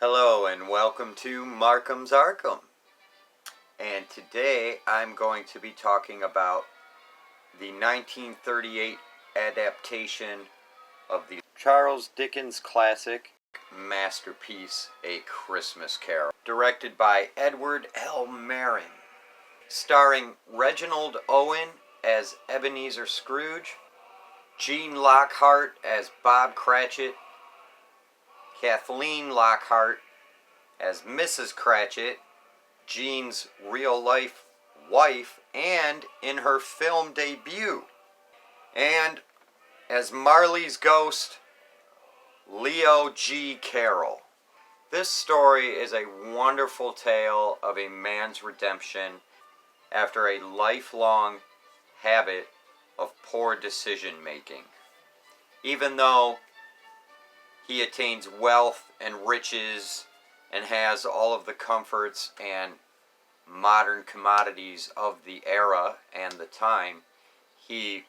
Hello and welcome to Markham's Arkham. And today I'm going to be talking about the 1938 adaptation of the Charles Dickens classic masterpiece, A Christmas Carol, directed by Edward L. Merrin, starring Reginald Owen as Ebenezer Scrooge, Gene Lockhart as Bob Cratchit, Kathleen Lockhart as Mrs. Cratchit, Gene's real-life wife, and in her film debut. And as Marley's ghost, Leo G. Carroll. This story is a wonderful tale of a man's redemption after a lifelong habit of poor decision-making. Even though he attains wealth and riches and has all of the comforts and modern commodities of the era and the time, he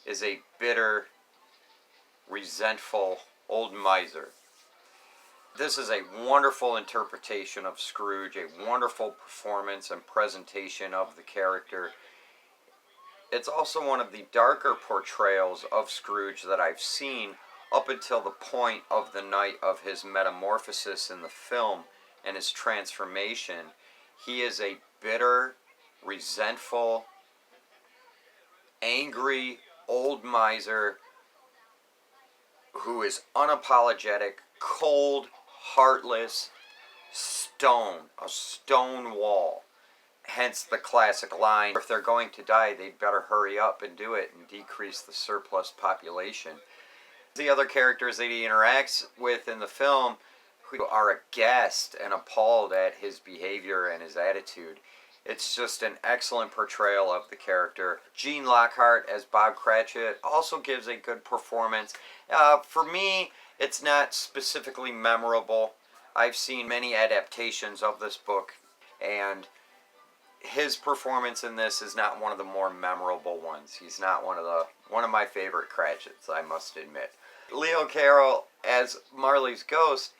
is a bitter, resentful old miser. This is a wonderful interpretation of Scrooge, a wonderful performance and presentation of the character. It's also one of the darker portrayals of Scrooge that I've seen up until the point of the night of his metamorphosis in the film and his transformation. He is a bitter, resentful, angry old miser who is unapologetic, cold, heartless, a stone wall. Hence the classic line, if they're going to die, they'd better hurry up and do it and decrease the surplus population. The other characters that he interacts with in the film who are aghast and appalled at his behavior and his attitude. It's just an excellent portrayal of the character. Gene Lockhart as Bob Cratchit also gives a good performance. For me, it's not specifically memorable. I've seen many adaptations of this book, and his performance in this is not one of the more memorable ones. He's not one of my favorite Cratchits, I must admit. Leo Carroll as Marley's ghost,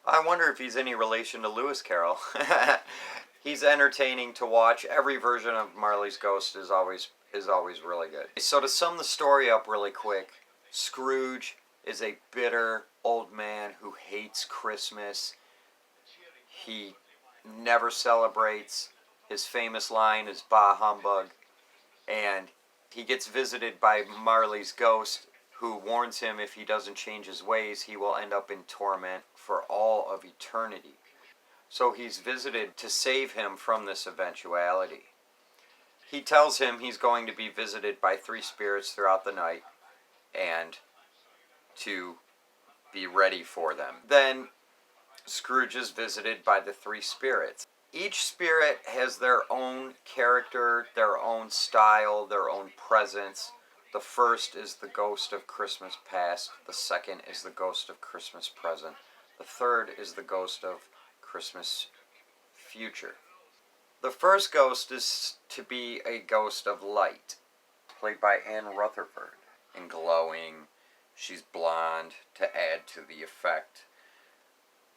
I wonder if he's any relation to Lewis Carroll. He's entertaining to watch. Every version of Marley's ghost is always really good. So to sum the story up really quick, Scrooge is a bitter old man who hates Christmas. He never celebrates. His famous line is "Bah humbug," and he gets visited by Marley's ghost, who warns him if he doesn't change his ways, he will end up in torment for all of eternity. So he's visited to save him from this eventuality. He tells him he's going to be visited by 3 spirits throughout the night and to be ready for them. Then Scrooge is visited by the 3 spirits. Each spirit has their own character, their own style, their own presence. The first is the ghost of Christmas past. The second is the ghost of Christmas present. The third is the ghost of Christmas future. The first ghost is to be a ghost of light, played by Anne Rutherford. And glowing, she's blonde to add to the effect.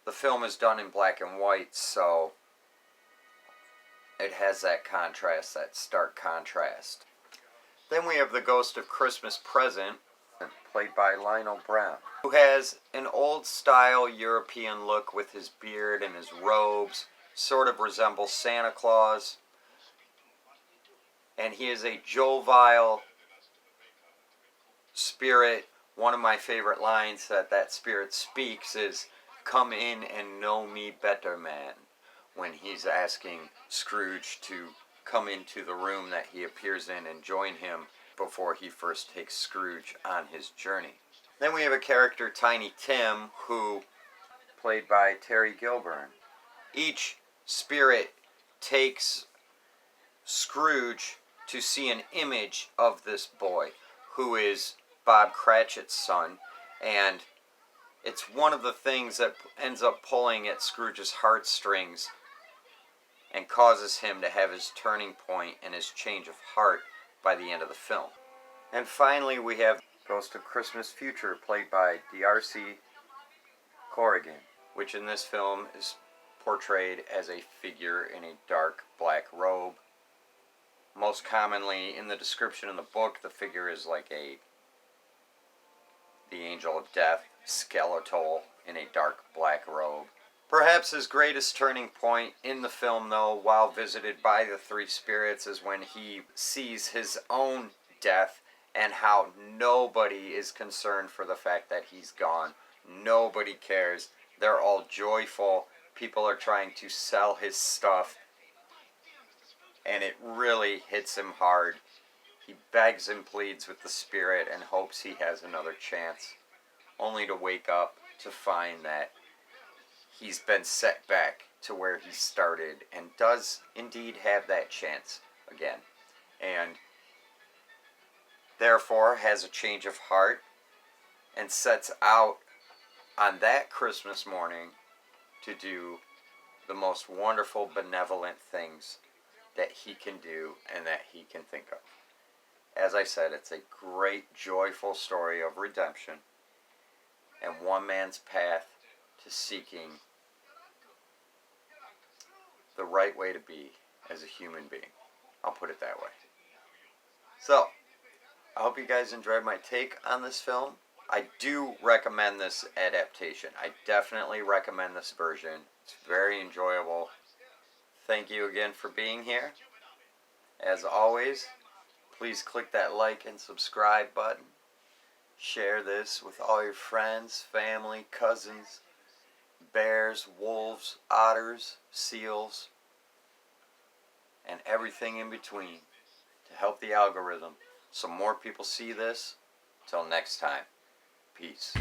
The film is done in black and white, so it has that contrast, that stark contrast. Then we have the ghost of Christmas present, played by Lionel Brown, who has an old-style European look with his beard and his robes, sort of resembles Santa Claus. And he is a jovial spirit. One of my favorite lines that spirit speaks is, "Come in and know me better, man," when he's asking Scrooge to come into the room that he appears in and join him before he first takes Scrooge on his journey. Then we have a character, Tiny Tim, who, played by Terry Gilburn. Each spirit takes Scrooge to see an image of this boy, who is Bob Cratchit's son, and it's one of the things that ends up pulling at Scrooge's heartstrings and causes him to have his turning point and his change of heart by the end of the film. And finally, we have Ghost of Christmas Future, played by D'Arcy Corrigan, which in this film is portrayed as a figure in a dark black robe. Most commonly in the description in the book, the figure is like the angel of death, skeletal in a dark black robe. Perhaps his greatest turning point in the film, though, while visited by the three spirits, is when he sees his own death and how nobody is concerned for the fact that he's gone. Nobody cares. They're all joyful. People are trying to sell his stuff, and it really hits him hard. He begs and pleads with the spirit and hopes he has another chance, only to wake up to find that he's been set back to where he started, and does indeed have that chance again, and therefore has a change of heart and sets out on that Christmas morning to do the most wonderful, benevolent things that he can do and that he can think of. As I said, it's a great, joyful story of redemption and one man's path to seeking the right way to be as a human being. I'll put it that way. So, I hope you guys enjoyed my take on this film. I do recommend this adaptation. I definitely recommend this version. It's very enjoyable. Thank you again for being here. As always, please click that like and subscribe button. Share this with all your friends, family, cousins, bears, wolves, otters, seals, and everything in between to help the algorithm so more people see this. Till next time, peace.